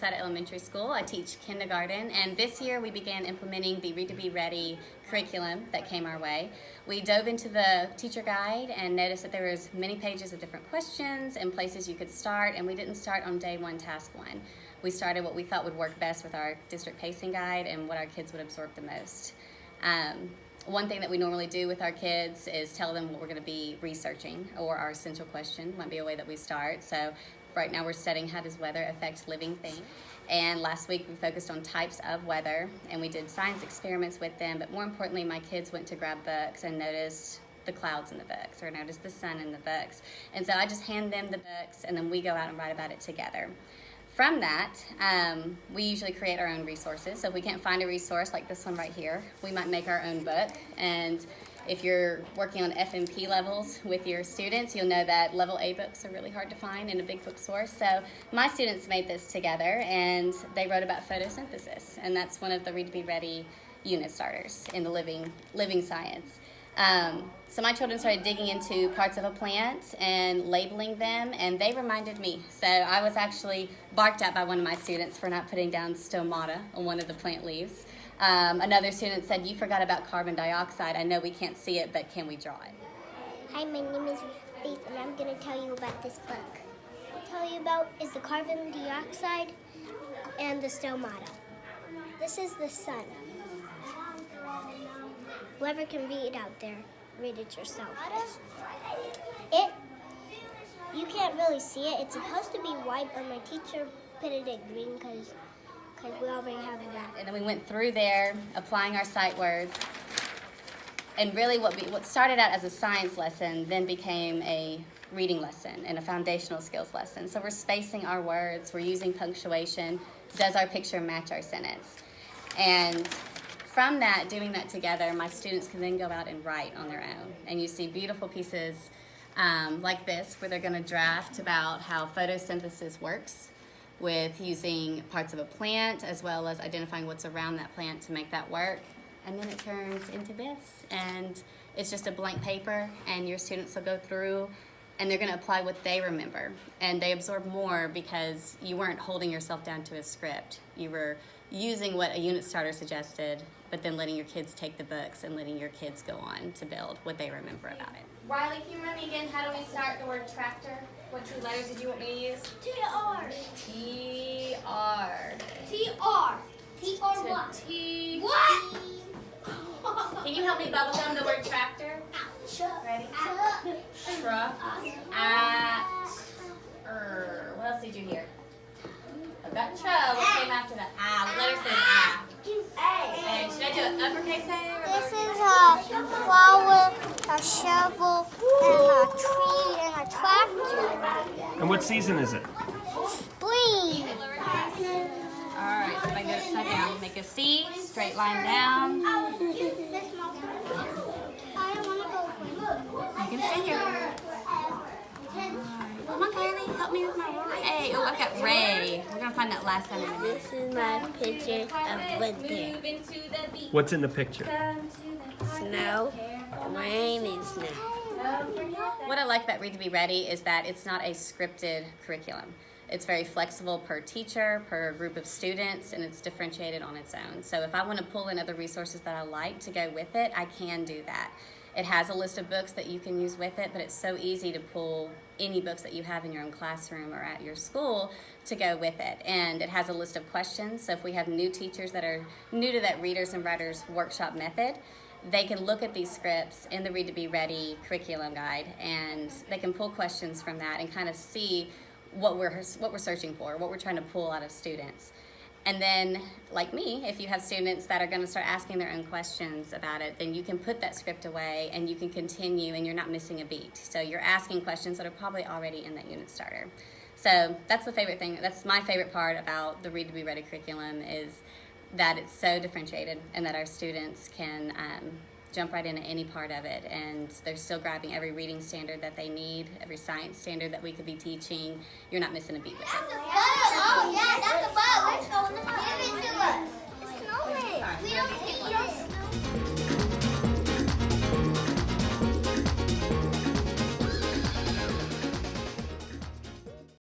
Riverside Elementary School. I teach kindergarten, and this year we began implementing the Read to Be Ready curriculum that came our way. We dove into the teacher guide and noticed that there was many pages of different questions and places you could start, and we didn't start on day one, task one. We started what we thought would work best with our district pacing guide and what our kids would absorb the most. One thing that we normally do with our kids is tell them what we're going to be researching, or our essential question might be a way that we start. So right now we're studying how does weather affect living things. And last week we focused on types of weather, and we did science experiments with them, but more importantly my kids went to grab books and noticed the clouds in the books, or noticed the sun in the books. And so I just hand them the books, and then we go out and write about it together. From that, we usually create our own resources. So if we can't find a resource like this one right here, we might make our own book. And if you're working on FMP levels with your students, you'll know that level A books are really hard to find in a big book source. So my students made this together, and they wrote about photosynthesis. And that's one of the Read to Be Ready unit starters in the living science. So my children started digging into parts of a plant and labeling them, and they reminded me. So I was actually barked at by one of my students for not putting down stomata on one of the plant leaves. Another student said, "You forgot about carbon dioxide. I know we can't see it, but can we draw it?" Hi, my name is Faith, and I'm going to tell you about this book. I'll tell you about is the carbon dioxide and the stomata. This is the sun. Whoever can read out there, read it yourself. You can't really see it. It's supposed to be white, but my teacher put it in green because we already have that. And then we went through there, applying our sight words. And really what started out as a science lesson then became a reading lesson and a foundational skills lesson. So we're spacing our words, we're using punctuation. Does our picture match our sentence? And from that, doing that together, my students can then go out and write on their own. And you see beautiful pieces like this, where they're going to draft about how photosynthesis works with using parts of a plant, as well as identifying what's around that plant to make that work. And then it turns into this. And it's just a blank paper, and your students will go through and they're going to apply what they remember. And they absorb more because you weren't holding yourself down to a script. You were using what a unit starter suggested, but then letting your kids take the books and letting your kids go on to build what they remember about it. Riley, can you remind me again, how do we start the word tractor? What two letters did you want me to use? T-R. T-R. T-R. T-R what? T. What? Can you help me bubblegum the word tractor? Ready? Truck. What else did you hear? I've got tro. What came after that? What letter says A? And should I do an uppercase A? This is a flower, a shovel, and a tree, and a tractor. And what season is it? Spring. Alright, so if I go upside down, make a C, straight line down. I don't want to go. You can stay here. Come on, Kylie, help me with my word. Hey, oh, I've got Ray. We're going to find that last time. This is my picture of winter. What's in the picture? Snow, rain, and snow. What I like about Read to Be Ready is that it's not a scripted curriculum. It's very flexible per teacher, per group of students, and it's differentiated on its own. So if I want to pull in other resources that I like to go with it, I can do that. It has a list of books that you can use with it, but it's so easy to pull any books that you have in your own classroom or at your school to go with it. And it has a list of questions, so if we have new teachers that are new to that Readers and Writers workshop method, they can look at these scripts in the Read to Be Ready curriculum guide, and they can pull questions from that and kind of see what we're searching for, what we're trying to pull out of students. And then, like me, if you have students that are going to start asking their own questions about it, then you can put that script away and you can continue, and you're not missing a beat. So you're asking questions that are probably already in that unit starter. So that's the favorite thing. That's my favorite part about the Read to Be Ready curriculum, is that it's so differentiated and that our students can jump right into any part of it, and they're still grabbing every reading standard that they need, every science standard that we could be teaching. You're not missing a beat with it. Oh, yeah, that's a bug. Let's go. Give it to us. It's snowing. We don't see your